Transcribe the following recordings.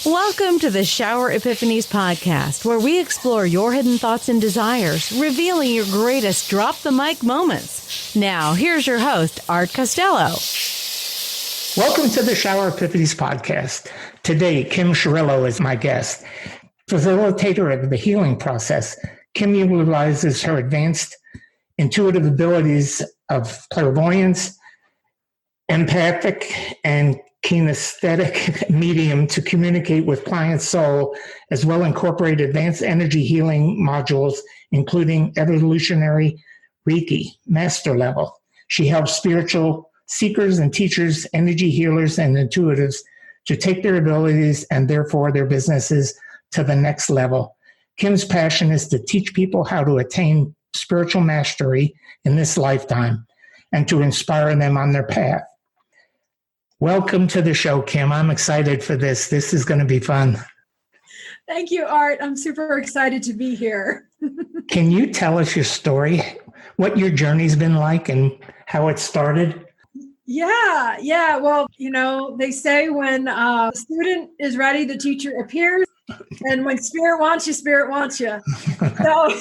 Welcome to the Shower Epiphanies podcast, where we explore your hidden thoughts and desires, revealing your greatest drop the mic moments. Now, here's your host, Art Costello. Welcome to the Shower Epiphanies podcast. Today, Kim Chiarello is my guest. Facilitator of the healing process, Kim utilizes her advanced intuitive abilities of clairvoyance, empathic, and kinesthetic medium to communicate with client's soul, as well incorporate advanced energy healing modules, including evolutionary Reiki, master level. She helps spiritual seekers and teachers, energy healers, and intuitives to take their abilities and therefore their businesses to the next level. Kim's passion is to teach people how to attain spiritual mastery in this lifetime and to inspire them on their path. Welcome to the show, Kim. I'm excited for this. This is going to be fun. Thank you, Art. I'm super excited to be here. Can you tell us your story, what your journey's been like and how it started? Yeah. Well, they say when a student is ready, the teacher appears. And when spirit wants you, spirit wants you. So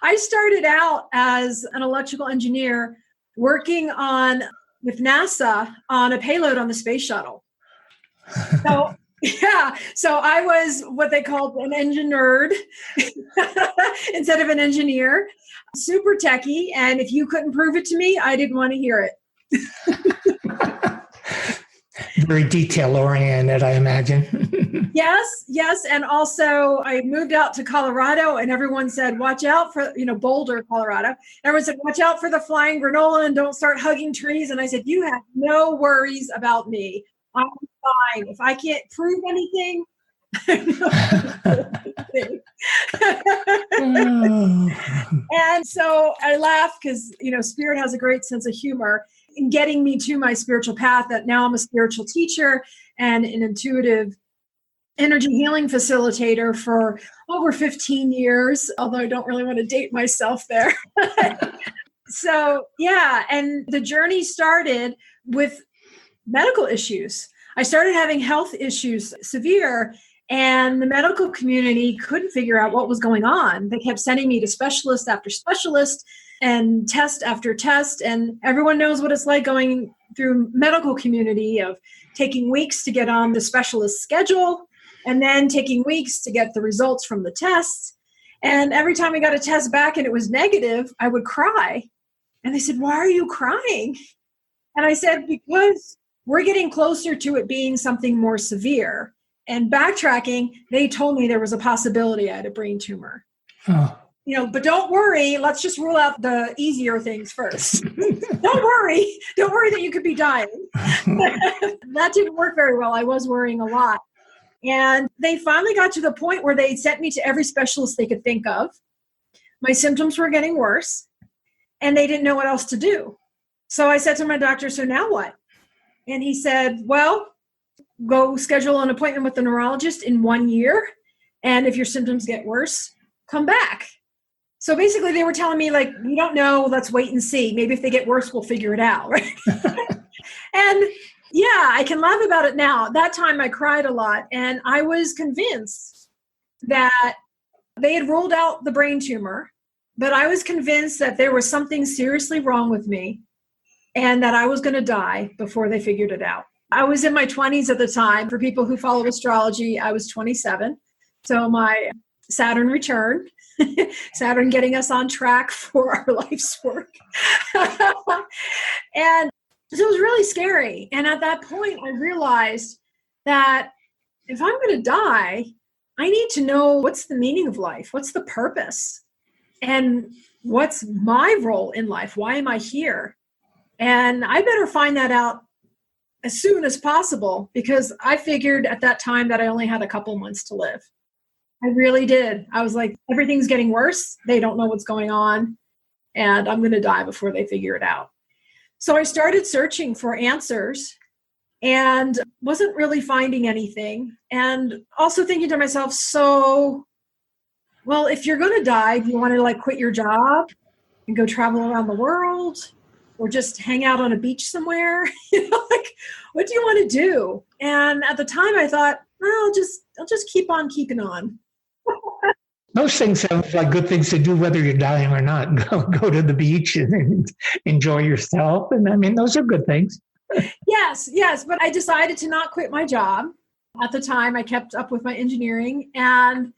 I started out as an electrical engineer working with NASA on a payload on the space shuttle. So I was what they called an engine nerd instead of an engineer, super techie. And if you couldn't prove it to me, I didn't want to hear it. Very detail oriented, I imagine. Yes. And also I moved out to Colorado and everyone said, watch out for, Boulder, Colorado. Everyone said, watch out for the flying granola and don't start hugging trees. And I said, you have no worries about me. I'm fine. If I can't prove anything, And so I laugh because, Spirit has a great sense of humor in getting me to my spiritual path, that now I'm a spiritual teacher and an intuitive energy healing facilitator for over 15 years, although I don't really want to date myself there. So, and the journey started with medical issues. I started having health issues, severe, and the medical community couldn't figure out what was going on. They kept sending me to specialist after specialist and test after test. And everyone knows what it's like going through medical community of taking weeks to get on the specialist schedule and then taking weeks to get the results from the tests. And every time I got a test back and it was negative, I would cry. And they said, why are you crying? And I said, because we're getting closer to it being something more severe. And backtracking, they told me there was a possibility I had a brain tumor. Oh. But don't worry. Let's just rule out the easier things first. Don't worry that you could be dying. That didn't work very well. I was worrying a lot. And they finally got to the point where they sent me to every specialist they could think of. My symptoms were getting worse, and they didn't know what else to do. So I said to my doctor, so now what? And he said, well, go schedule an appointment with the neurologist in 1 year. And if your symptoms get worse, come back. So basically they were telling me, we don't know, let's wait and see. Maybe if they get worse, we'll figure it out, right? And I can laugh about it now. At that time I cried a lot, and I was convinced that they had ruled out the brain tumor, but I was convinced that there was something seriously wrong with me and that I was going to die before they figured it out. I was in my 20s at the time. For people who follow astrology, I was 27. So my Saturn return, Saturn getting us on track for our life's work. And so it was really scary. And at that point, I realized that if I'm going to die, I need to know what's the meaning of life? What's the purpose? And what's my role in life? Why am I here? And I better find that out as soon as possible, because I figured at that time that I only had a couple months to live. I really did. I was like, everything's getting worse. They don't know what's going on, and I'm going to die before they figure it out. So I started searching for answers and wasn't really finding anything. And also thinking to myself, if you're going to die, do you want to quit your job and go travel around the world? Or just hang out on a beach somewhere? what do you want to do? And at the time I thought, well, I'll just keep on keeping on. Those things sound like good things to do, whether you're dying or not. Go to the beach and enjoy yourself. And I mean, those are good things. Yes. But I decided to not quit my job. At the time, I kept up with my engineering and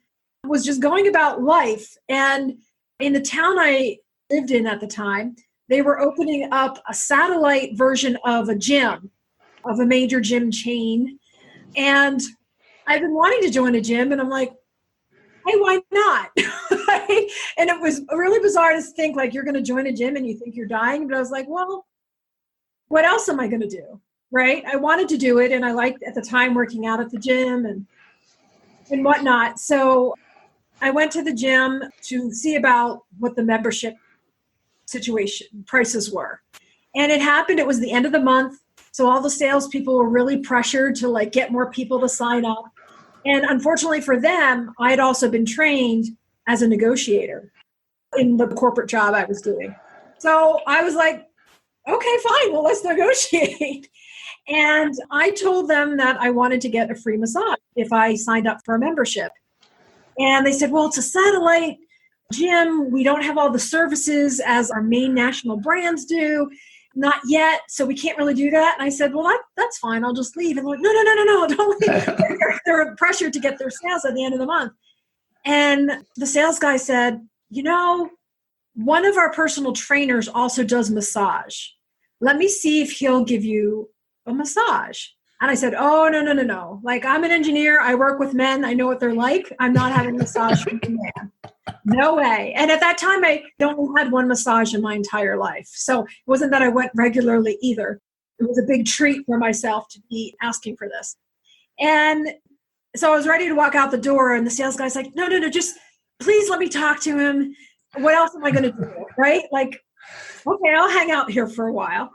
was just going about life. And in the town I lived in at the time, they were opening up a satellite version of a gym, of a major gym chain. And I've been wanting to join a gym, and I'm like, hey, why not? And it was really bizarre to think like you're going to join a gym and you think you're dying. But I was like, well, what else am I going to do? Right? I wanted to do it. And I liked at the time working out at the gym and whatnot. So I went to the gym to see about what the membership situation prices were. And it happened. It was the end of the month. So all the salespeople were really pressured to like get more people to sign up. And unfortunately for them, I had also been trained as a negotiator in the corporate job I was doing. So I was like, okay, fine. Well, let's negotiate. And I told them that I wanted to get a free massage if I signed up for a membership. And they said, well, it's a satellite gym. We don't have all the services as our main national brands do. Not yet, so we can't really do that. And I said, well, that's fine. I'll just leave. And they're like, no, don't leave. They're pressured to get their sales at the end of the month. And the sales guy said, one of our personal trainers also does massage. Let me see if he'll give you a massage. And I said, oh, no. Like, I'm an engineer. I work with men. I know what they're like. I'm not having a massage from a man. No way. And at that time, I only had one massage in my entire life. So it wasn't that I went regularly either. It was a big treat for myself to be asking for this. And so I was ready to walk out the door, and the sales guy's like, no, just please let me talk to him. What else am I going to do? Right? Like, okay, I'll hang out here for a while.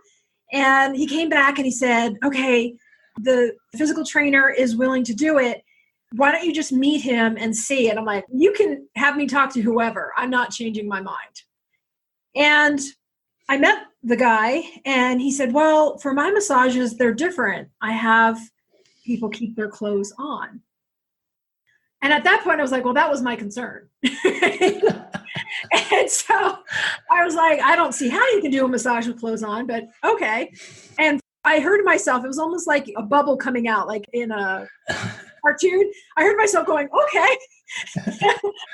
And he came back and he said, okay, the physical trainer is willing to do it. Why don't you just meet him and see it? I'm like, you can have me talk to whoever. I'm not changing my mind. And I met the guy and he said, well, for my massages, they're different. I have people keep their clothes on. And at that point, I was like, well, that was my concern. And so I was like, I don't see how you can do a massage with clothes on, but okay. And I heard myself, it was almost like a bubble coming out, like in a cartoon. I heard myself going, okay,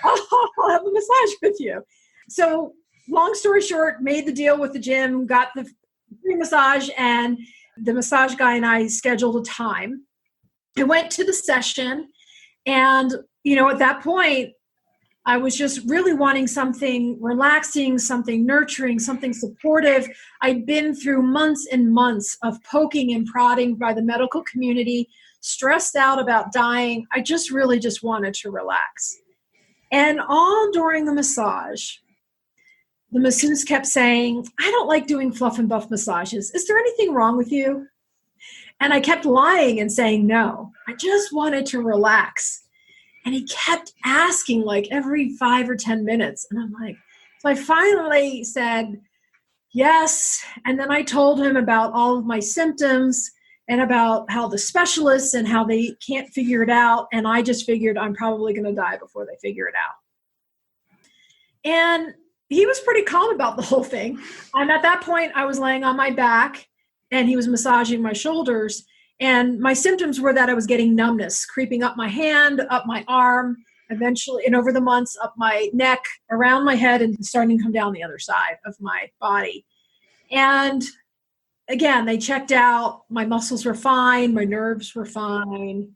I'll have a massage with you. So long story short, made the deal with the gym, got the free massage, and the massage guy and I scheduled a time. I went to the session, and, at that point, I was just really wanting something relaxing, something nurturing, something supportive. I'd been through months and months of poking and prodding by the medical community, stressed out about dying. I just really just wanted to relax. And all during the massage, the masseuse kept saying, I don't like doing fluff and buff massages. Is there anything wrong with you? And I kept lying and saying, no, I just wanted to relax. And he kept asking like every 5 or 10 minutes. And I'm like, so I finally said yes. And then I told him about all of my symptoms and about how the specialists and how they can't figure it out. And I just figured I'm probably going to die before they figure it out. And he was pretty calm about the whole thing. And at that point, I was laying on my back and he was massaging my shoulders. And my symptoms were that I was getting numbness creeping up my hand, up my arm, eventually, and over the months, up my neck, around my head, and starting to come down the other side of my body. And again, they checked out. My muscles were fine. My nerves were fine.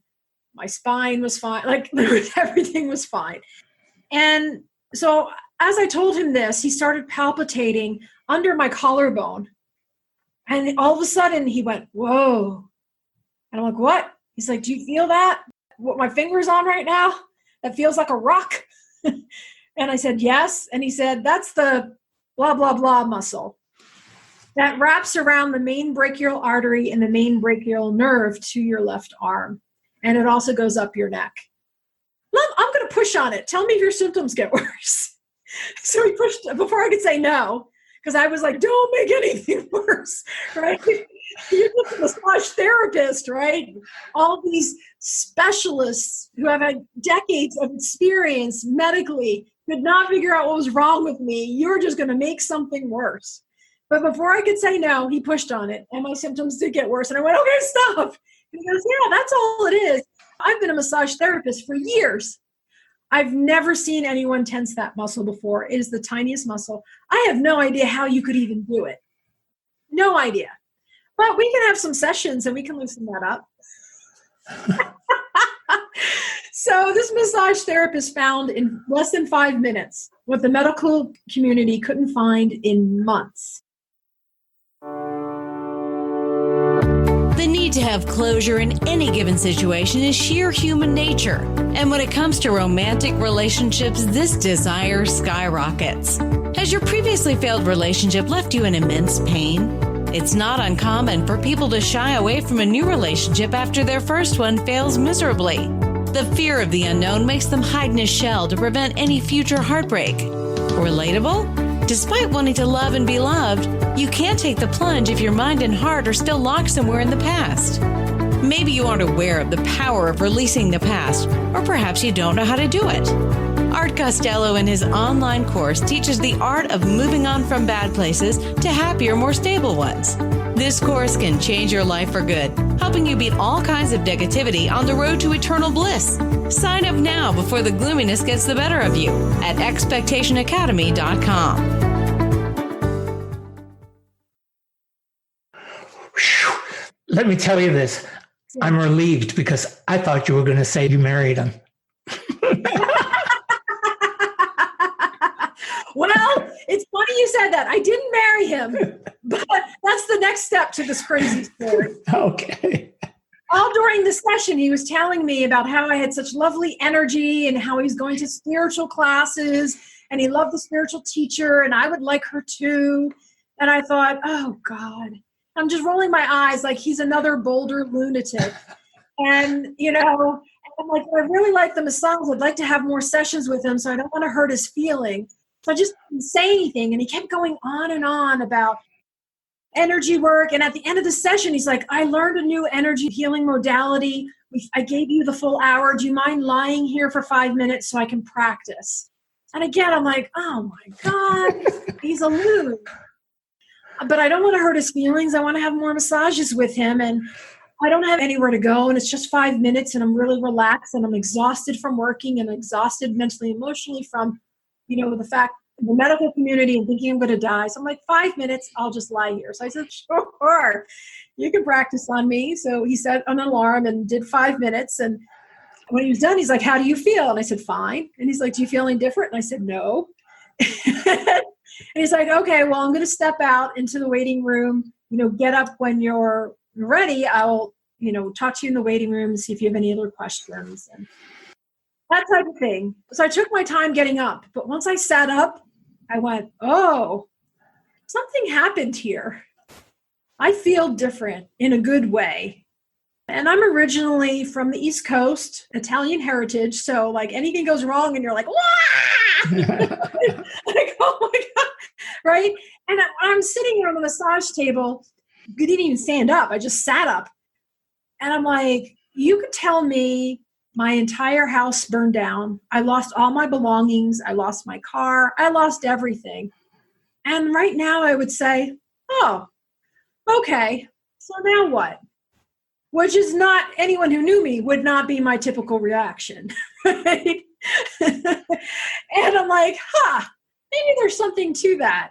My spine was fine. Like everything was fine. And so as I told him this, he started palpitating under my collarbone. And all of a sudden he went, whoa. And I'm like, what? He's like, do you feel that? What my finger's on right now? That feels like a rock. And I said, yes. And he said, that's the blah, blah, blah muscle that wraps around the main brachial artery and the main brachial nerve to your left arm. And it also goes up your neck. I'm going to push on it. Tell me if your symptoms get worse. So he pushed before I could say no, because I was like, don't make anything worse, right? You're just a massage therapist, right? All these specialists who have had decades of experience medically could not figure out what was wrong with me. You're just going to make something worse. But before I could say no, he pushed on it, and my symptoms did get worse. And I went, okay, stop. And he goes, yeah, that's all it is. I've been a massage therapist for years. I've never seen anyone tense that muscle before. It is the tiniest muscle. I have no idea how you could even do it. No idea. But we can have some sessions and we can loosen that up. So this massage therapist found in less than 5 minutes what the medical community couldn't find in months. The need to have closure in any given situation is sheer human nature. And when it comes to romantic relationships, this desire skyrockets. Has your previously failed relationship left you in immense pain? It's not uncommon for people to shy away from a new relationship after their first one fails miserably. The fear of the unknown makes them hide in a shell to prevent any future heartbreak. Relatable? Despite wanting to love and be loved, you can't take the plunge if your mind and heart are still locked somewhere in the past. Maybe you aren't aware of the power of releasing the past, or perhaps you don't know how to do it. Art Costello in his online course teaches the art of moving on from bad places to happier, more stable ones. This course can change your life for good, helping you beat all kinds of negativity on the road to eternal bliss. Sign up now before the gloominess gets the better of you at expectationacademy.com. Let me tell you this. I'm relieved because I thought you were going to say you married him. Well, it's funny you said that. I didn't marry him, but that's the next step to this crazy story. Okay. All during the session, he was telling me about how I had such lovely energy and how he was going to spiritual classes and he loved the spiritual teacher and I would like her too. And I thought, oh God, I'm just rolling my eyes like he's another Boulder lunatic. And, I'm like, I really like the massage. I'd like to have more sessions with him, so I don't want to hurt his feelings. So I just didn't say anything. And he kept going on and on about energy work. And at the end of the session, he's like, I learned a new energy healing modality. I gave you the full hour. Do you mind lying here for 5 minutes so I can practice? And again, I'm like, oh my God, he's a loon. But I don't want to hurt his feelings. I want to have more massages with him. And I don't have anywhere to go. And it's just 5 minutes and I'm really relaxed and I'm exhausted from working and exhausted mentally, emotionally from, the fact the medical community and thinking I'm going to die. So I'm like, 5 minutes, I'll just lie here. So I said, sure, you can practice on me. So he set an alarm and did 5 minutes. And when he was done, he's like, how do you feel? And I said, fine. And he's like, do you feel any different? And I said, no. And he's like, okay, well, I'm going to step out into the waiting room, get up when you're ready. I'll, talk to you in the waiting room and see if you have any other questions and that type of thing. So I took my time getting up. But once I sat up, I went, oh, something happened here. I feel different in a good way. And I'm originally from the East Coast, Italian heritage. So like anything goes wrong and you're like, wah! Like, oh my God, right? And I'm sitting here on the massage table. I didn't even stand up. I just sat up. And I'm like, you could tell me my entire house burned down. I lost all my belongings. I lost my car. I lost everything. And right now I would say, oh, okay, so now what? Which is not, anyone who knew me would not be my typical reaction, right? And I'm like, maybe there's something to that.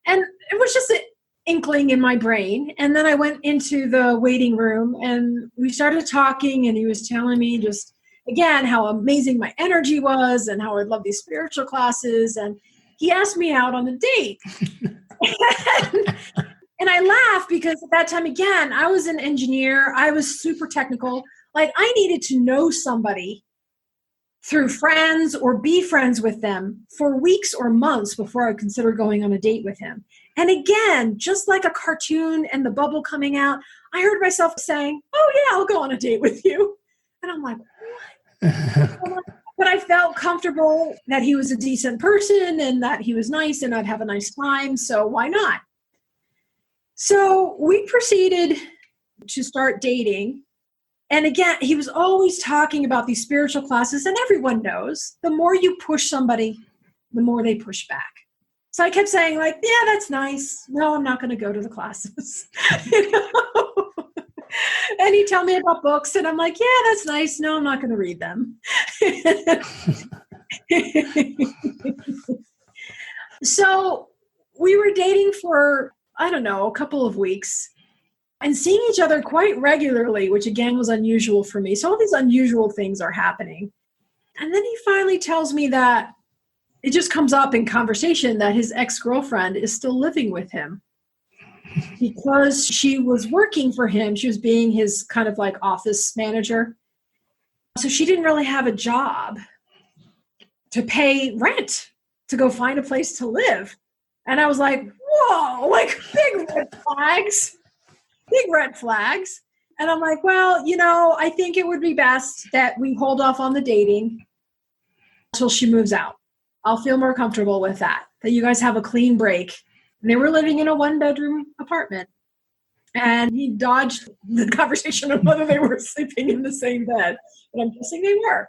And it was just an inkling in my brain. And then I went into the waiting room and we started talking and he was telling me just, again, how amazing my energy was and how I love these spiritual classes. And he asked me out on a date. And I laughed because at that time, again, I was an engineer. I was super technical. Like I needed to know somebody through friends or be friends with them for weeks or months before I considered going on a date with him. And again, just like a cartoon and the bubble coming out, I heard myself saying, oh yeah, I'll go on a date with you. And I'm like, what? But I felt comfortable that he was a decent person and that he was nice and I'd have a nice time. So why not? So we proceeded to start dating. And again, he was always talking about these spiritual classes, and everyone knows the more you push somebody, the more they push back. So I kept saying, like, yeah, that's nice. No, I'm not going to go to the classes. You know? And he'd tell me about books, and I'm like, yeah, that's nice. No, I'm not going to read them. So we were dating for, I don't know, a couple of weeks and seeing each other quite regularly, which again was unusual for me. So all these unusual things are happening. And then he finally tells me that it just comes up in conversation that his ex-girlfriend is still living with him because she was working for him. She was being his kind of like office manager. So she didn't really have a job to pay rent, to go find a place to live. And I was like, whoa, like big red flags. And I'm like, well, you know, I think it would be best that we hold off on the dating until she moves out. I'll feel more comfortable with that you guys have a clean break. And they were living in a 1-bedroom apartment. And he dodged the conversation of whether they were sleeping in the same bed. But I'm guessing they were.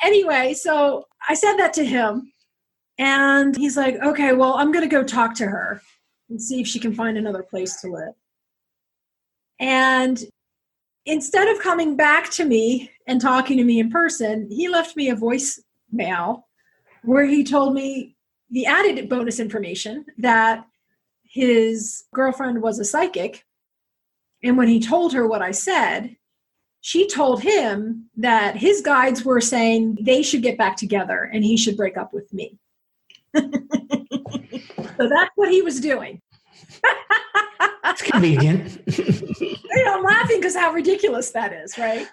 Anyway, so I said that to him. And he's like, okay, well, I'm going to go talk to her and see if she can find another place to live. And instead of coming back to me and talking to me in person, he left me a voicemail where he told me the added bonus information that his girlfriend was a psychic. And when he told her what I said, she told him that his guides were saying they should get back together and he should break up with me. So that's what he was doing. It's convenient. You know, I'm laughing because how ridiculous that is, right?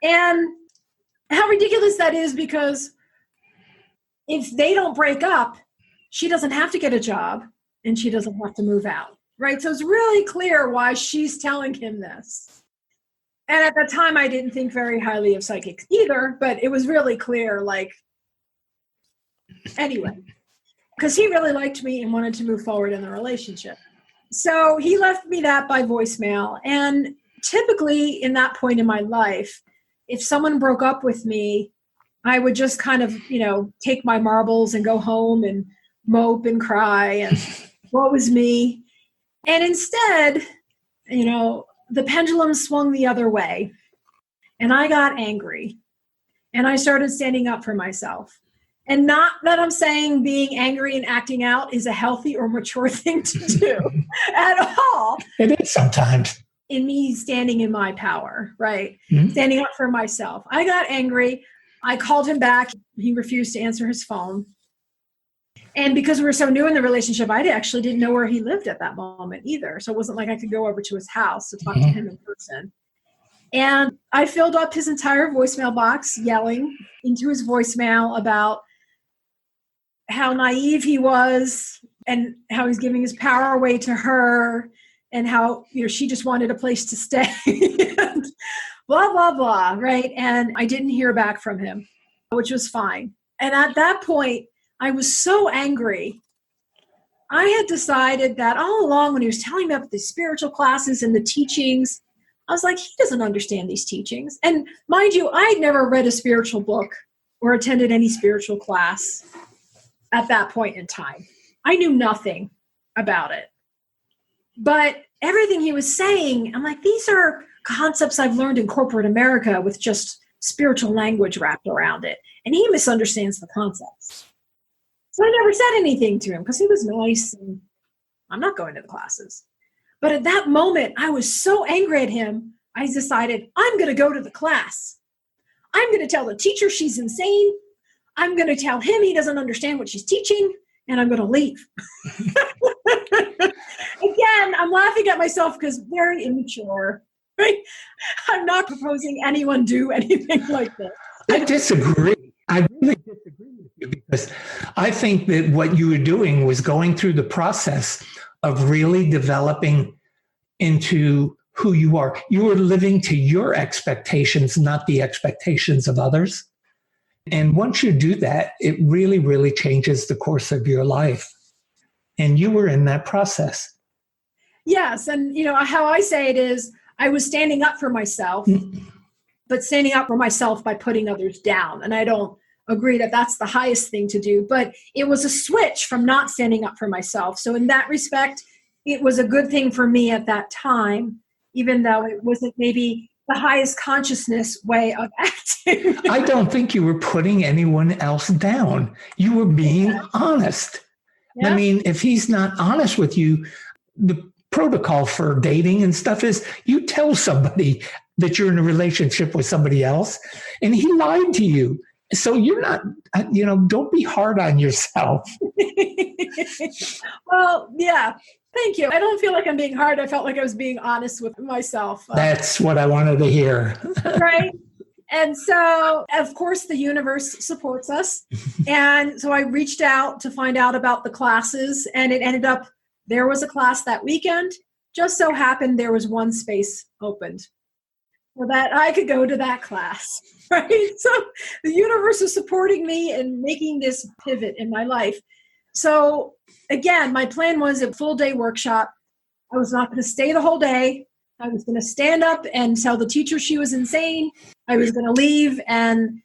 And how ridiculous that is because if they don't break up, she doesn't have to get a job and she doesn't have to move out, right? So it's really clear why she's telling him this. And at the time, I didn't think very highly of psychics either, but it was really clear, like, anyway, because he really liked me and wanted to move forward in the relationship. So he left me that by voicemail. And typically in that point in my life, if someone broke up with me, I would just kind of, you know, take my marbles and go home and mope and cry and what was me. And instead, you know, the pendulum swung the other way and I got angry and I started standing up for myself. And not that I'm saying being angry and acting out is a healthy or mature thing to do at all. It is sometimes. In me standing in my power, right? Mm-hmm. Standing up for myself. I got angry. I called him back. He refused to answer his phone. And because we were so new in the relationship, I actually didn't know where he lived at that moment either. So it wasn't like I could go over to his house to talk to him in person. And I filled up his entire voicemail box, yelling into his voicemail about how naive he was and how he's giving his power away to her and how, you know, she just wanted a place to stay and blah, blah, blah, right? And I didn't hear back from him, which was fine. And at that point, I was so angry. I had decided that all along when he was telling me about the spiritual classes and the teachings, I was like, he doesn't understand these teachings. And mind you, I had never read a spiritual book or attended any spiritual class at that point in time. I knew nothing about it. But everything he was saying, I'm like, these are concepts I've learned in corporate America with just spiritual language wrapped around it. And he misunderstands the concepts. So I never said anything to him because he was nice and I'm not going to the classes. But at that moment, I was so angry at him, I decided I'm going to go to the class. I'm going to tell the teacher she's insane. I'm going to tell him he doesn't understand what she's teaching, and I'm going to leave. Again, I'm laughing at myself because very immature. Right? I'm not proposing anyone do anything like this. I disagree. I really disagree with you because I think that what you were doing was going through the process of really developing into who you are. You were living to your expectations, not the expectations of others. And once you do that, it really, really changes the course of your life. And you were in that process. Yes. And, how I say it is I was standing up for myself, but standing up for myself by putting others down. And I don't agree that that's the highest thing to do, but it was a switch from not standing up for myself. So in that respect, it was a good thing for me at that time, even though it wasn't maybe the highest consciousness way of acting. I don't think you were putting anyone else down. You were being honest. Yeah. I mean, if he's not honest with you, the protocol for dating and stuff is you tell somebody that you're in a relationship with somebody else, and he lied to you. So you're not, don't be hard on yourself. Well, yeah. Thank you. I don't feel like I'm being hard. I felt like I was being honest with myself. That's what I wanted to hear. Right. And so, of course, the universe supports us. And so I reached out to find out about the classes, and it ended up there was a class that weekend. Just so happened there was one space opened so that I could go to that class. Right. So the universe is supporting me and making this pivot in my life. So again, my plan was a full day workshop. I was not going to stay the whole day. I was going to stand up and tell the teacher she was insane. I was going to leave and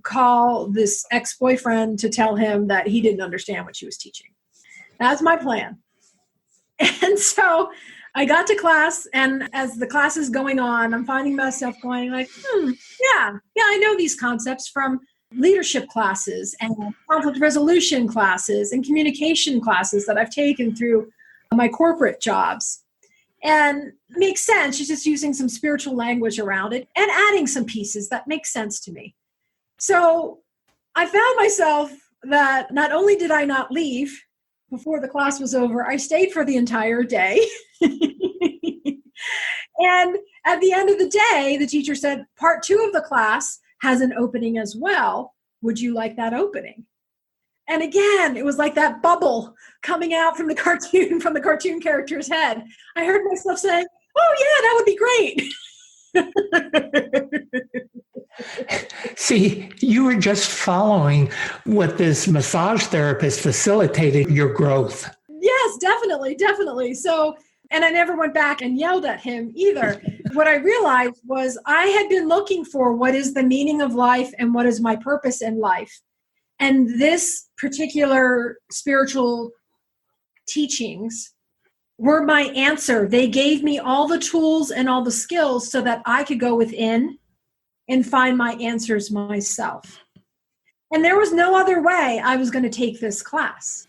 call this ex-boyfriend to tell him that he didn't understand what she was teaching. That's my plan. And so I got to class, and as the class is going on, I'm finding myself going like, yeah, I know these concepts from leadership classes and conflict resolution classes and communication classes that I've taken through my corporate jobs. And it makes sense. She's just using some spiritual language around it and adding some pieces that make sense to me. So I found myself that not only did I not leave before the class was over, I stayed for the entire day. And at the end of the day, the teacher said, part 2 of the class has an opening as well. Would you like that opening? And again, it was like that bubble coming out from the cartoon character's head. I heard myself say, oh yeah, that would be great. See, you were just following what this massage therapist facilitated your growth. Yes, definitely. So, and I never went back and yelled at him either. What I realized was I had been looking for what is the meaning of life and what is my purpose in life. And this particular spiritual teachings were my answer. They gave me all the tools and all the skills so that I could go within and find my answers myself. And there was no other way I was going to take this class.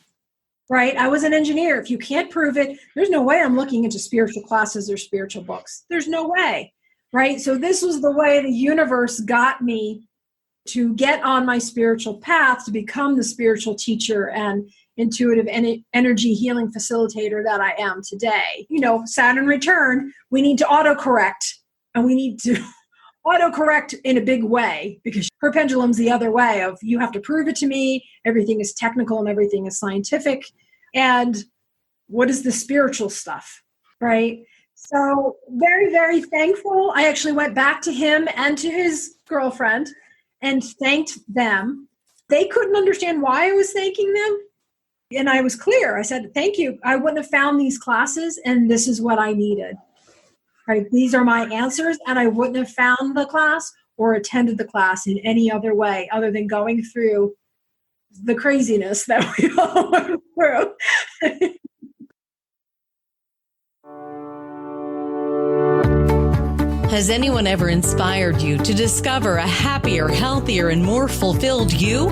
Right? I was an engineer. If you can't prove it, there's no way I'm looking into spiritual classes or spiritual books. There's no way. Right? So this was the way the universe got me to get on my spiritual path to become the spiritual teacher and intuitive energy healing facilitator that I am today. Saturn return, we need to autocorrect, and we need to autocorrect in a big way because her pendulum's the other way of you have to prove it to me. Everything is technical and everything is scientific. And what is the spiritual stuff, right? So very, very thankful. I actually went back to him and to his girlfriend and thanked them. They couldn't understand why I was thanking them. And I was clear. I said, thank you. I wouldn't have found these classes, and this is what I needed. Right? These are my answers, and I wouldn't have found the class or attended the class in any other way other than going through the craziness that we all went through. Has anyone ever inspired you to discover a happier, healthier, and more fulfilled you?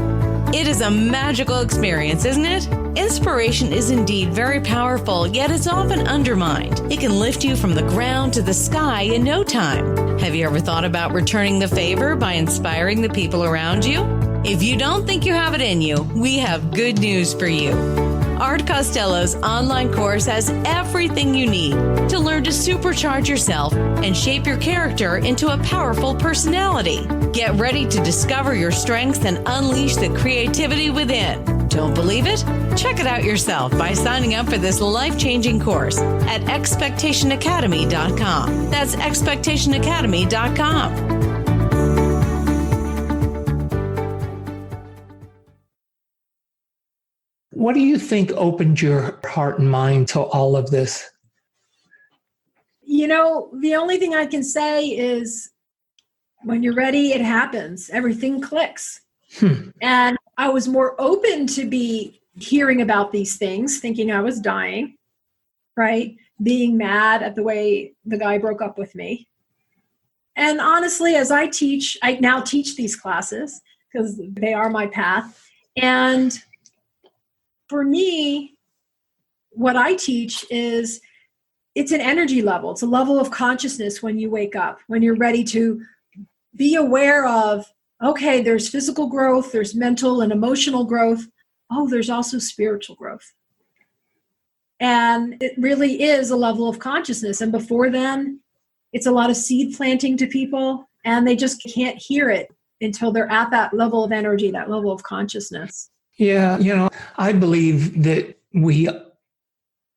It is a magical experience, isn't it? Inspiration is indeed very powerful, yet it's often undermined. It can lift you from the ground to the sky in no time. Have you ever thought about returning the favor by inspiring the people around you? If you don't think you have it in you, we have good news for you. Art Costello's online course has everything you need to learn to supercharge yourself and shape your character into a powerful personality. Get ready to discover your strengths and unleash the creativity within. Don't believe it? Check it out yourself by signing up for this life-changing course at expectationacademy.com. That's expectationacademy.com. What do you think opened your heart and mind to all of this? The only thing I can say is when you're ready, it happens. Everything clicks. And I was more open to be hearing about these things, thinking I was dying, right? Being mad at the way the guy broke up with me. And honestly, as I now teach these classes because they are my path. And for me, what I teach is it's an energy level. It's a level of consciousness when you wake up, when you're ready to be aware of, okay, there's physical growth, there's mental and emotional growth. Oh, there's also spiritual growth. And it really is a level of consciousness. And before then, it's a lot of seed planting to people, and they just can't hear it until they're at that level of energy, that level of consciousness. Yeah, I believe that we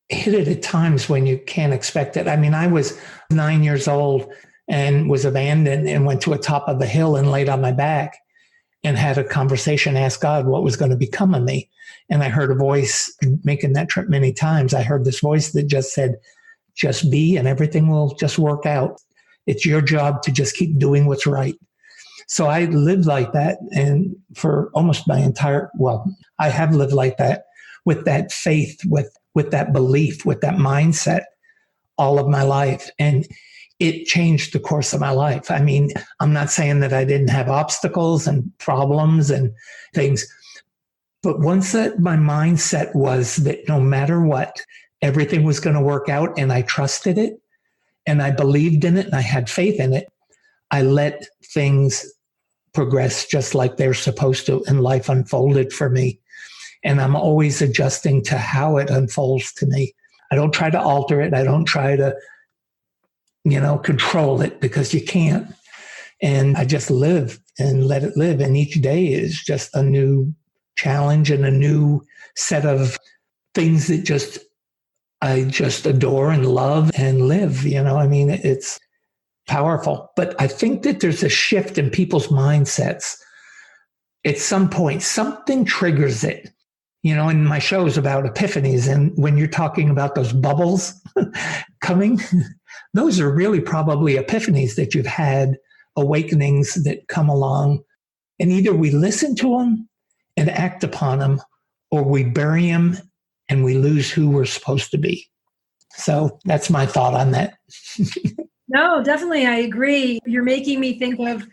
hit it at times when you can't expect it. I mean, I was 9 years old and was abandoned and went to a top of a hill and laid on my back and had a conversation, asked God what was going to become of me. And I heard a voice making that trip many times. I heard this voice that just said, just be and everything will just work out. It's your job to just keep doing what's right. So I lived like that. And for almost I have lived like that with that faith, with that belief, with that mindset all of my life. And it changed the course of my life. I mean, I'm not saying that I didn't have obstacles and problems and things, but once that my mindset was that no matter what, everything was going to work out, and I trusted it and I believed in it and I had faith in it, I let things progress just like they're supposed to, and life unfolded for me. And I'm always adjusting to how it unfolds to me. I don't try to alter it. I don't try to, control it, because you can't. And I just live and let it live. And each day is just a new challenge and a new set of things that I just adore and love and live. It's powerful. But I think that there's a shift in people's mindsets. At some point, something triggers it. In my shows about epiphanies, and when you're talking about those bubbles coming, those are really probably epiphanies that you've had, awakenings that come along. And either we listen to them and act upon them, or we bury them and we lose who we're supposed to be. So that's my thought on that. No, definitely. I agree. You're making me think of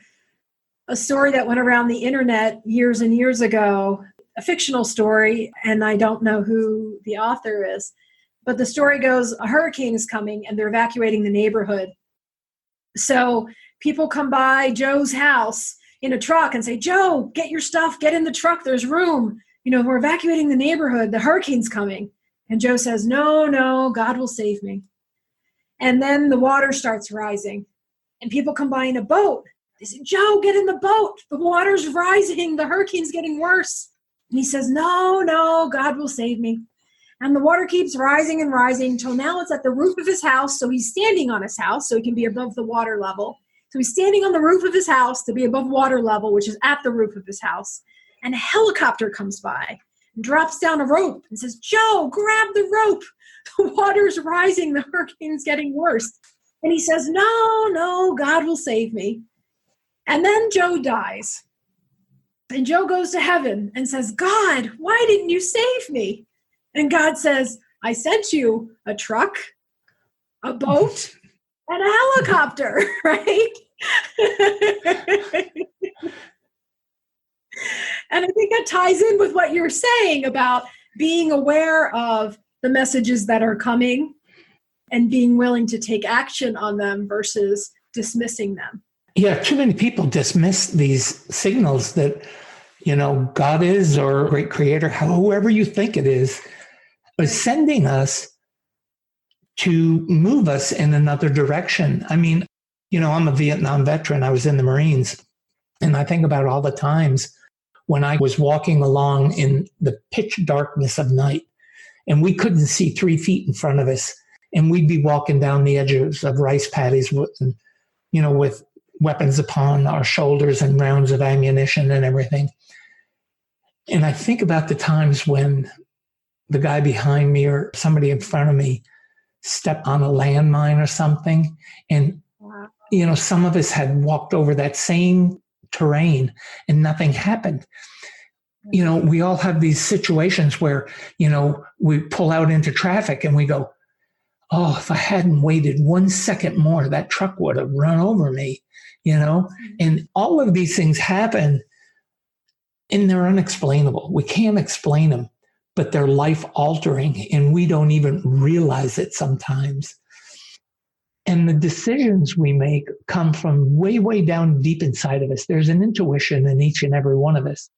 a story that went around the internet years and years ago, a fictional story, and I don't know who the author is. But the story goes, a hurricane is coming and they're evacuating the neighborhood. So people come by Joe's house in a truck and say, Joe, get your stuff, get in the truck, there's room. We're evacuating the neighborhood, the hurricane's coming. And Joe says, no, God will save me. And then the water starts rising and people come by in a boat. They say, Joe, get in the boat. The water's rising, the hurricane's getting worse. And he says, no, God will save me. And the water keeps rising and rising until now it's at the roof of his house. So he's standing on his house so he can be above the water level. So he's standing on the roof of his house to be above water level, which is at the roof of his house. And a helicopter comes by and drops down a rope and says, Joe, grab the rope. The water's rising. The hurricane's getting worse. And he says, no, God will save me. And then Joe dies. And Joe goes to heaven and says, God, why didn't you save me? And God says, I sent you a truck, a boat, and a helicopter, right? And I think that ties in with what you're saying about being aware of the messages that are coming and being willing to take action on them versus dismissing them. Yeah, too many people dismiss these signals that, God is, or great creator, whoever you think it is sending us to move us in another direction. I mean, I'm a Vietnam veteran. I was in the Marines. And I think about all the times when I was walking along in the pitch darkness of night and we couldn't see 3 feet in front of us. And we'd be walking down the edges of rice paddies with weapons upon our shoulders and rounds of ammunition and everything. And I think about the times when the guy behind me or somebody in front of me step on a landmine or something. And, some of us had walked over that same terrain and nothing happened. We all have these situations where, we pull out into traffic and we go, oh, if I hadn't waited 1 second more, that truck would have run over me, and all of these things happen and they're unexplainable. We can't explain them, but they're life altering and we don't even realize it sometimes. And the decisions we make come from way, way down deep inside of us. There's an intuition in each and every one of us.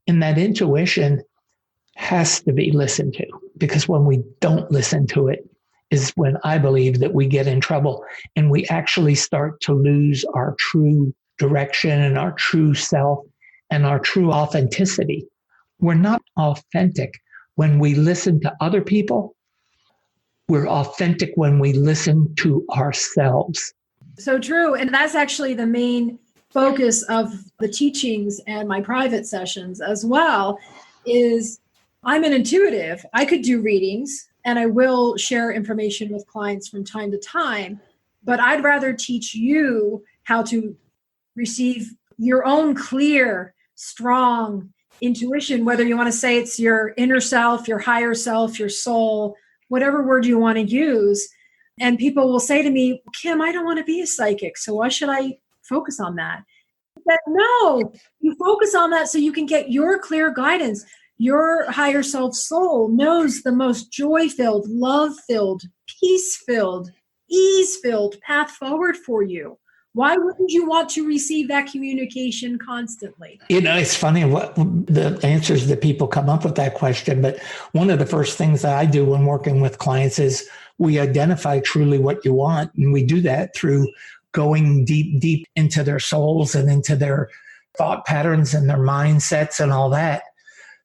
And that intuition has to be listened to, because when we don't listen to it is when I believe that we get in trouble and we actually start to lose our true direction and our true self and our true authenticity. We're not authentic when we listen to other people. We're authentic when we listen to ourselves. So true. And that's actually the main focus of the teachings and my private sessions as well, is I'm an intuitive. I could do readings and I will share information with clients from time to time, but I'd rather teach you how to receive your own clear, strong intuition, whether you want to say it's your inner self, your higher self, your soul, whatever word you want to use. And people will say to me, Kim, I don't want to be a psychic, so why should I focus on that? But no, you focus on that so you can get your clear guidance. Your higher self soul knows the most joy-filled, love-filled, peace-filled, ease-filled path forward for you. Why wouldn't you want to receive that communication constantly? It's funny what the answers that people come up with that question. But one of the first things that I do when working with clients is we identify truly what you want. And we do that through going deep, deep into their souls and into their thought patterns and their mindsets and all that.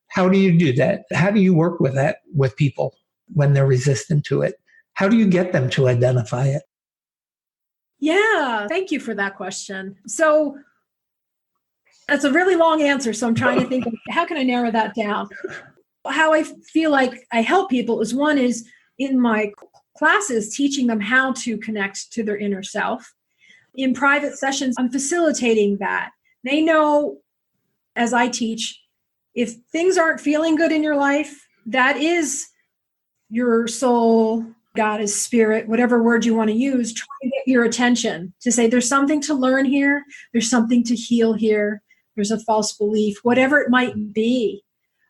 How do you do that? How do you work with that with people when they're resistant to it? How do you get them to identify it? Yeah, thank you for that question. So that's a really long answer. So I'm trying to think, how can I narrow that down? How I feel like I help people is, one is in my classes, teaching them how to connect to their inner self. In private sessions, I'm facilitating that. They know, as I teach, if things aren't feeling good in your life, that is your soul, God is spirit, whatever word you want to use, try to get your attention to say there's something to learn here. There's something to heal here. There's a false belief, whatever it might be.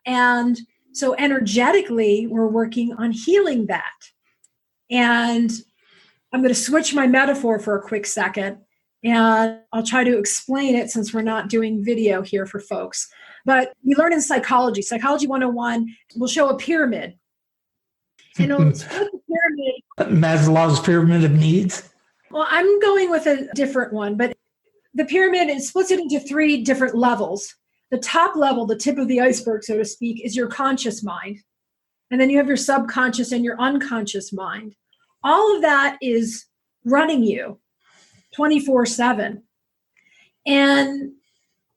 And so energetically, we're working on healing that. And I'm going to switch my metaphor for a quick second, and I'll try to explain it since we're not doing video here for folks. But we learn in Psychology 101, will show a pyramid. And it'll split the pyramid. Maslow's pyramid of needs? Well, I'm going with a different one, but the pyramid, it splits it into 3 different levels. The top level, the tip of the iceberg, so to speak, is your conscious mind. And then you have your subconscious and your unconscious mind. All of that is running you 24/7. And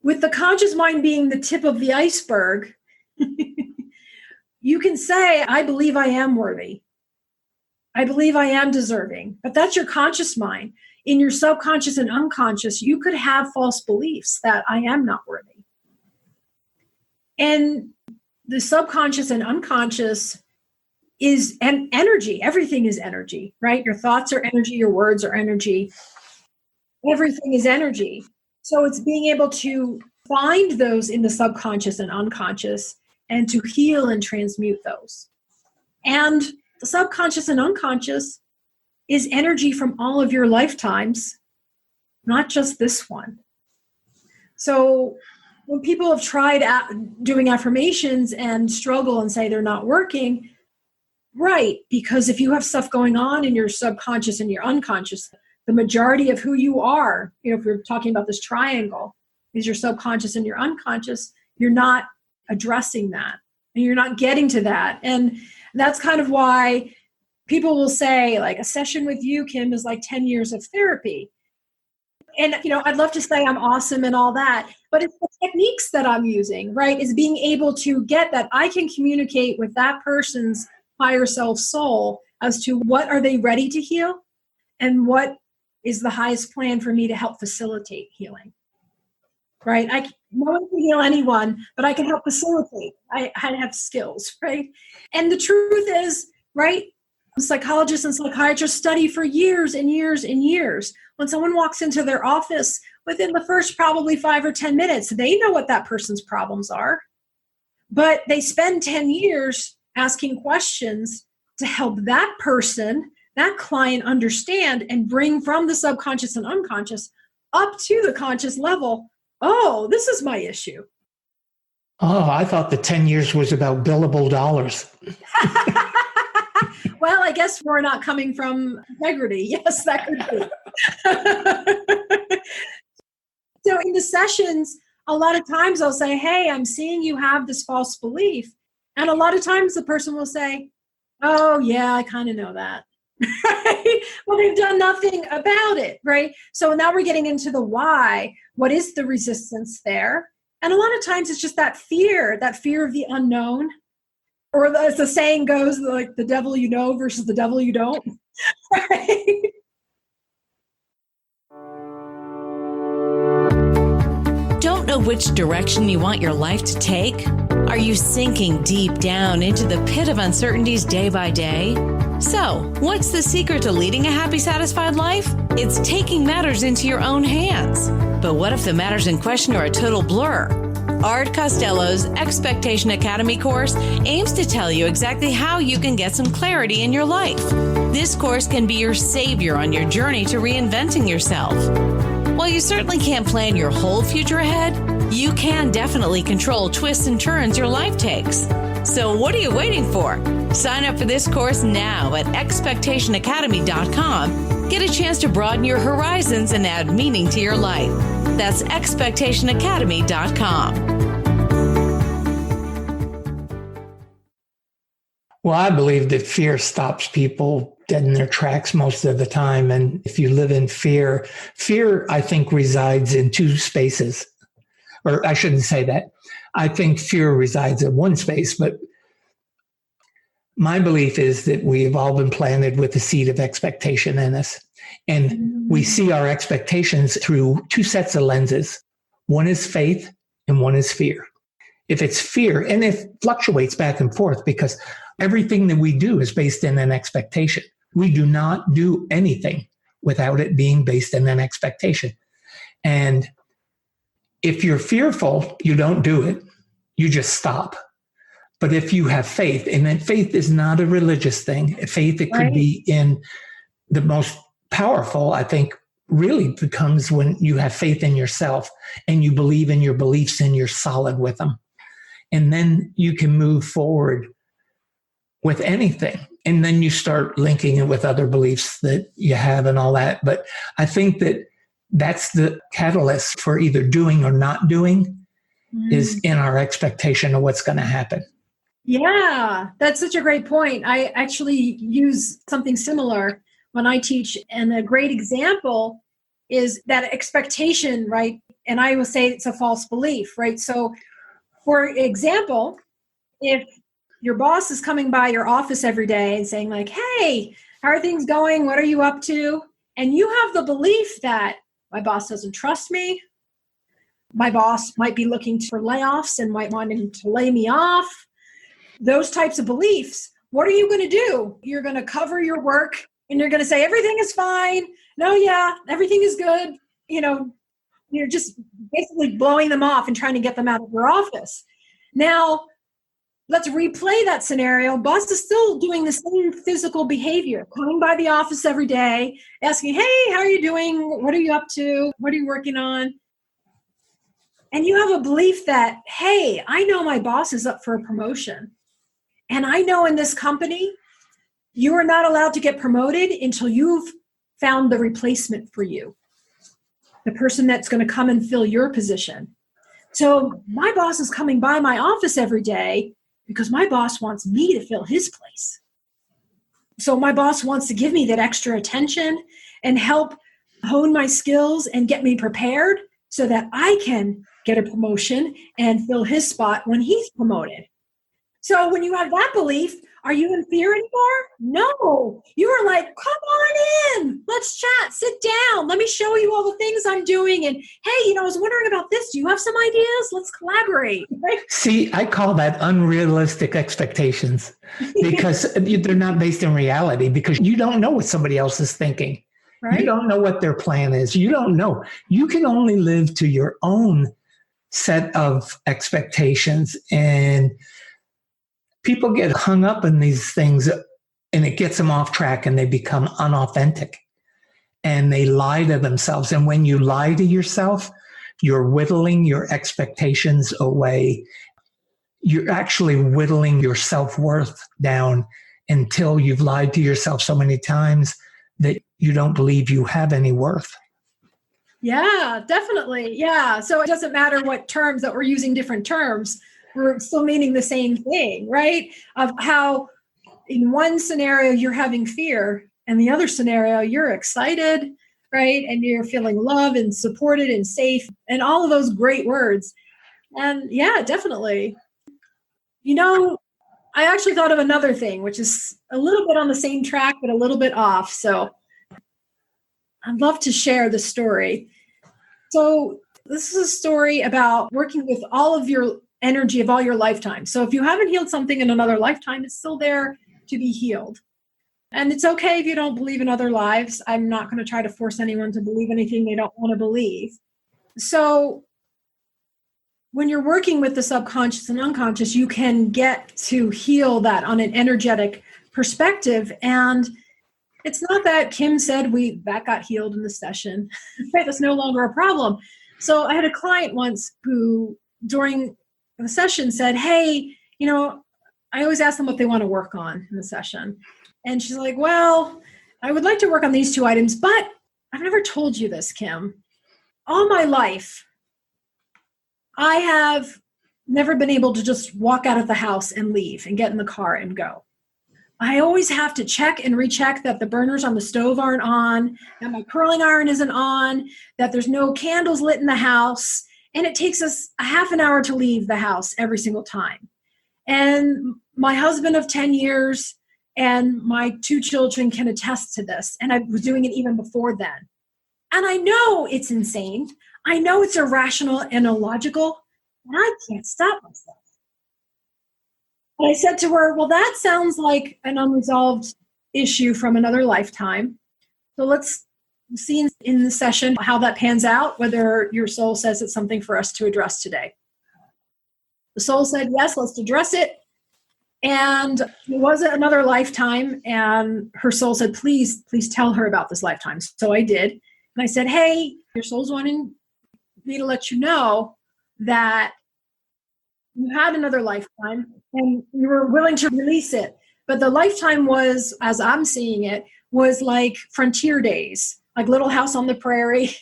with the conscious mind being the tip of the iceberg, you can say, I believe I am worthy. I believe I am deserving. But that's your conscious mind. In your subconscious and unconscious, you could have false beliefs that I am not worthy. And the subconscious and unconscious is an energy. Everything is energy, right? Your thoughts are energy. Your words are energy. Everything is energy. So it's being able to find those in the subconscious and unconscious and to heal and transmute those. And the subconscious and unconscious is energy from all of your lifetimes, not just this one. So when people have tried doing affirmations and struggle and say they're not working, right, because if you have stuff going on in your subconscious and your unconscious, the majority of who you are, if you're talking about this triangle, is your subconscious and your unconscious, you're not addressing that and you're not getting to that. And that's kind of why people will say, like, a session with you, Kim, is like 10 years of therapy. And, I'd love to say I'm awesome and all that, but it's the techniques that I'm using, right? Is being able to get that I can communicate with that person's higher self soul as to what are they ready to heal and what is the highest plan for me to help facilitate healing. Right? No one can heal anyone, but I can help facilitate. I have skills, right? And the truth is, right, psychologists and psychiatrists study for years and years and years. When someone walks into their office, within the first probably 5 or 10 minutes, they know what that person's problems are. But they spend 10 years asking questions to help that person, that client, understand and bring from the subconscious and unconscious up to the conscious level. Oh, this is my issue. Oh, I thought the 10 years was about billable dollars. Well, I guess we're not coming from integrity. Yes, that could be. So in the sessions, a lot of times I'll say, hey, I'm seeing you have this false belief. And a lot of times the person will say, oh, yeah, I kind of know that. Right? Well, they've done nothing about it, right? So now we're getting into the why. What is the resistance there? And a lot of times it's just that fear of the unknown. Or as the saying goes, like the devil you know versus the devil you don't. Right? Don't know which direction you want your life to take? Are you sinking deep down into the pit of uncertainties day by day? So, what's the secret to leading a happy, satisfied life? It's taking matters into your own hands. But what if the matters in question are a total blur? Art Costello's Expectation Academy course aims to tell you exactly how you can get some clarity in your life. This course can be your savior on your journey to reinventing yourself. While you certainly can't plan your whole future ahead, you can definitely control twists and turns your life takes. So what are you waiting for? Sign up for this course now at expectationacademy.com. Get a chance to broaden your horizons and add meaning to your life. That's expectationacademy.com. Well, I believe that fear stops people dead in their tracks most of the time. And if you live in fear, I think, resides in two spaces. Or I shouldn't say that. I think fear resides in one space, but my belief is that we've all been planted with the seed of expectation in us. And we see our expectations through two sets of lenses. One is faith and one is fear. If it's fear, and it fluctuates back and forth because everything that we do is based in an expectation. We do not do anything without it being based in an expectation. And if you're fearful, you don't do it. You just stop. But if you have faith, and then faith is not a religious thing. Faith, it could be in the most powerful, I think, really becomes when you have faith in yourself and you believe in your beliefs and you're solid with them. And then you can move forward with anything. And then you start linking it with other beliefs that you have and all that. But I think that that's the catalyst for either doing or not doing is in our expectation of what's going to happen. Yeah, that's such a great point. I actually use something similar when I teach. And a great example is that expectation, right? And I will say it's a false belief, right? So for example, if your boss is coming by your office every day and saying like, hey, how are things going? What are you up to? And you have the belief that my boss doesn't trust me. My boss might be looking for layoffs and might want him to lay me off. Those types of beliefs. What are you going to do? You're going to cover your work and you're going to say, everything is fine. No, yeah, everything is good. You're just basically blowing them off and trying to get them out of your office. Now, let's replay that scenario. Boss is still doing the same physical behavior, coming by the office every day, asking, hey, how are you doing? What are you up to? What are you working on? And you have a belief that, hey, I know my boss is up for a promotion. And I know in this company, you are not allowed to get promoted until you've found the replacement for you, the person that's going to come and fill your position. So my boss is coming by my office every day because my boss wants me to fill his place. So my boss wants to give me that extra attention and help hone my skills and get me prepared so that I can get a promotion and fill his spot when he's promoted. So when you have that belief, Are you in fear anymore? No. You were like, come on in. Let's chat. Sit down. Let me show you all the things I'm doing. And hey, I was wondering about this. Do you have some ideas? Let's collaborate. Right? See, I call that unrealistic expectations because they're not based in reality, because you don't know what somebody else is thinking. Right? You don't know what their plan is. You don't know. You can only live to your own set of expectations, and people get hung up in these things and it gets them off track and they become unauthentic and they lie to themselves. And when you lie to yourself, you're whittling your expectations away. You're actually whittling your self-worth down until you've lied to yourself so many times that you don't believe you have any worth. Yeah, definitely. Yeah. So it doesn't matter what terms that we're using, different terms, we're still meaning the same thing, right? Of how in one scenario you're having fear and the other scenario you're excited, right? And you're feeling loved and supported and safe and all of those great words. And yeah, definitely. I actually thought of another thing, which is a little bit on the same track, but a little bit off. So I'd love to share the story. So this is a story about working with all of your energy of all your lifetime. So if you haven't healed something in another lifetime, it's still there to be healed. And it's okay if you don't believe in other lives. I'm not going to try to force anyone to believe anything they don't want to believe. So when you're working with the subconscious and unconscious, you can get to heal that on an energetic perspective. And it's not that Kim said that got healed in the session, right? That's no longer a problem. So I had a client once who during the session said, hey, I always ask them what they want to work on in the session. And she's like, well, I would like to work on these 2 items, but I've never told you this, Kim. All my life, I have never been able to just walk out of the house and leave and get in the car and go. I always have to check and recheck that the burners on the stove aren't on, that my curling iron isn't on, that there's no candles lit in the house. And it takes us a half an hour to leave the house every single time. And my husband of 10 years and my 2 children can attest to this. And I was doing it even before then. And I know it's insane. I know it's irrational and illogical, and I can't stop myself. And I said to her, well, that sounds like an unresolved issue from another lifetime. So let's see in the session how that pans out, whether your soul says it's something for us to address today. The soul said, yes, let's address it. And it was another lifetime. And her soul said, please tell her about this lifetime. So I did. And I said, hey, your soul's wanting me to let you know that you had another lifetime and you were willing to release it. But the lifetime was, as I'm seeing it, was like frontier days, like Little House on the Prairie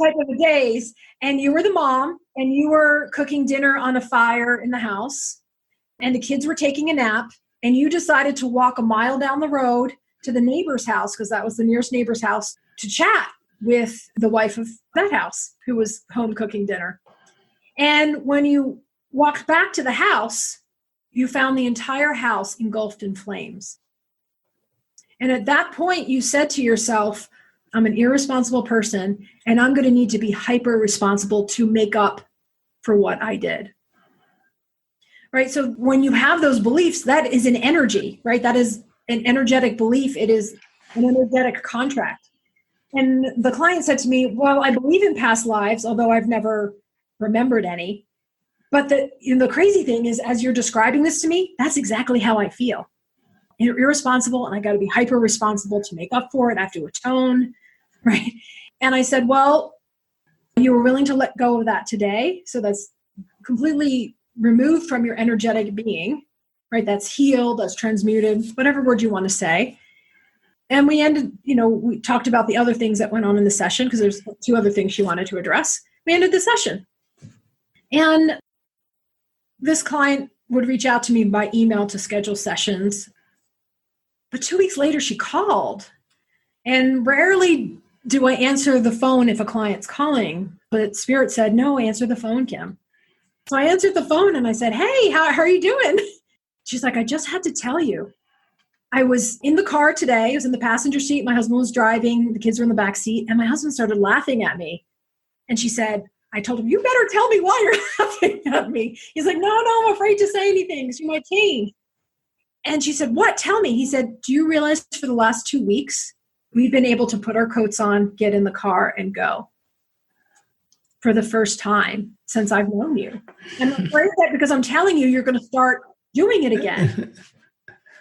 type of days. And you were the mom and you were cooking dinner on a fire in the house and the kids were taking a nap and you decided to walk a mile down the road to the neighbor's house, because that was the nearest neighbor's house, to chat with the wife of that house who was home cooking dinner. And when you walked back to the house, you found the entire house engulfed in flames. And at that point, you said to yourself, I'm an irresponsible person, and I'm going to need to be hyper responsible to make up for what I did. Right? So when you have those beliefs, that is an energy, right? That is an energetic belief. It is an energetic contract. And the client said to me, well, I believe in past lives, although I've never remembered any. But the crazy thing is, as you're describing this to me, that's exactly how I feel. You're irresponsible, and I got to be hyper responsible to make up for it. I have to atone, right? And I said, well, you were willing to let go of that today. So that's completely removed from your energetic being, right? That's healed, that's transmuted, whatever word you want to say. And we ended, we talked about the other things that went on in the session, because there's 2 other things she wanted to address. We ended the session. And this client would reach out to me by email to schedule sessions. But 2 weeks later, she called. And rarely do I answer the phone if a client's calling. But Spirit said, no, answer the phone, Kim. So I answered the phone and I said, hey, how are you doing? She's like, I just had to tell you. I was in the car today. I was in the passenger seat. My husband was driving. The kids were in the back seat. And my husband started laughing at me. And she said, I told him, you better tell me why you're laughing at me. He's like, no, I'm afraid to say anything because you might change. And she said, what? Tell me. He said, do you realize for the last 2 weeks, we've been able to put our coats on, get in the car, and go for the first time since I've known you. And I'm afraid that because I'm telling you, you're going to start doing it again.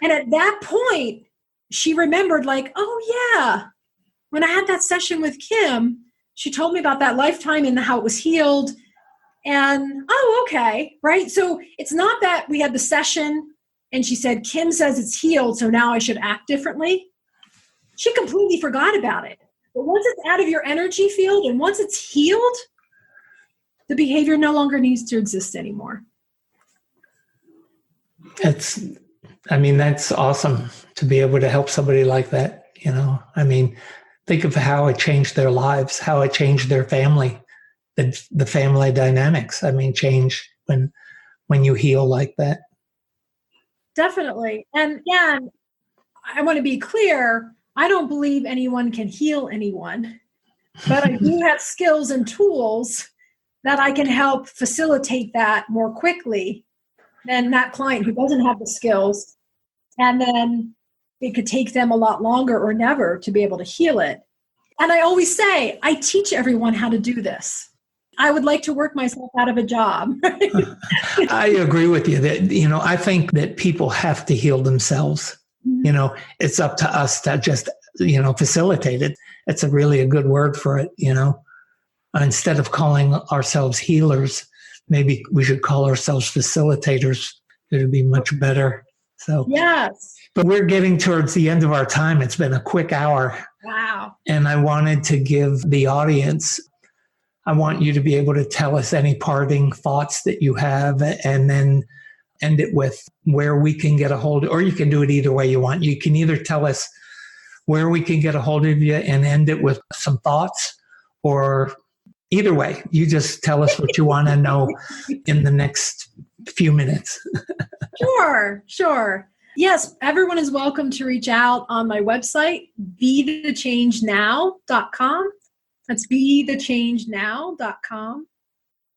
And at that point, she remembered like, oh yeah, when I had that session with Kim, she told me about that lifetime and how it was healed. And, oh, okay, right? So it's not that we had the session and she said, Kim says it's healed, so now I should act differently. She completely forgot about it. But once it's out of your energy field and once it's healed, the behavior no longer needs to exist anymore. That's awesome to be able to help somebody like that. Think of how it changed their lives, how it changed their family, the family dynamics. Change when you heal like that. Definitely. And again, I want to be clear. I don't believe anyone can heal anyone, but I do have skills and tools that I can help facilitate that more quickly than that client who doesn't have the skills. And then it could take them a lot longer or never to be able to heal it. And I always say, I teach everyone how to do this. I would like to work myself out of a job. I agree with you that, I think that people have to heal themselves. Mm-hmm. It's up to us to just, facilitate it. It's really a good word for it, Instead of calling ourselves healers, maybe we should call ourselves facilitators. It would be much better. So, yes. But we're getting towards the end of our time. It's been a quick hour. Wow. And I wanted to give the audience, I want you to be able to tell us any parting thoughts that you have and then end it with where we can get a hold of, or you can do it either way you want. You can either tell us where we can get a hold of you and end it with some thoughts, or either way, you just tell us what you want to know in the next few minutes. Sure. Yes, everyone is welcome to reach out on my website, BeTheChangeNow.com. That's BeTheChangeNow.com.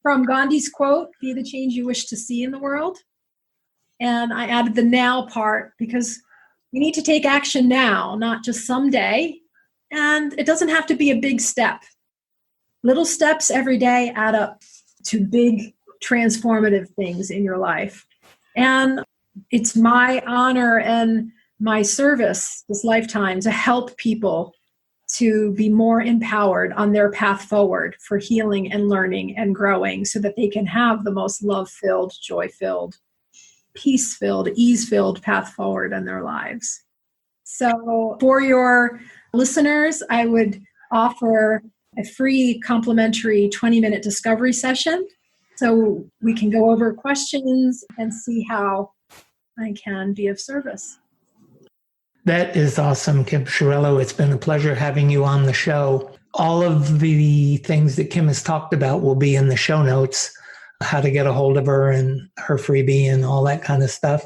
From Gandhi's quote, be the change you wish to see in the world. And I added the now part because we need to take action now, not just someday. And it doesn't have to be a big step. Little steps every day add up to big transformative things in your life. And it's my honor and my service this lifetime to help people to be more empowered on their path forward for healing and learning and growing so that they can have the most love-filled, joy-filled, peace-filled, ease-filled path forward in their lives. So for your listeners, I would offer a free complimentary 20-minute discovery session so we can go over questions and see how I can be of service. That is awesome, Kim Chiarello. It's been a pleasure having you on the show. All of the things that Kim has talked about will be in the show notes, how to get a hold of her and her freebie and all that kind of stuff.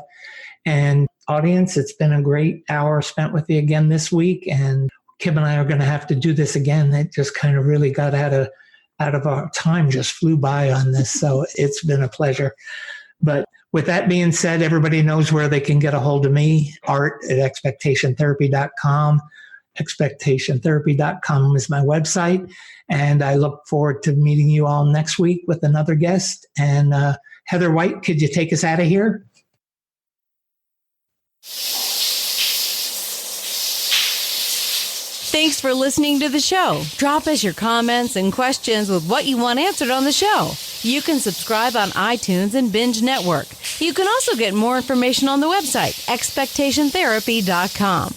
And audience, it's been a great hour spent with you again this week. And Kim and I are going to have to do this again. It just kind of really got out of our time, just flew by on this. So it's been a pleasure. But with that being said, everybody knows where they can get a hold of me, art@expectationtherapy.com. Expectationtherapy.com is my website. And I look forward to meeting you all next week with another guest. And Heather White, could you take us out of here? Thanks for listening to the show. Drop us your comments and questions with what you want answered on the show. You can subscribe on iTunes and Binge Network. You can also get more information on the website, expectationtherapy.com.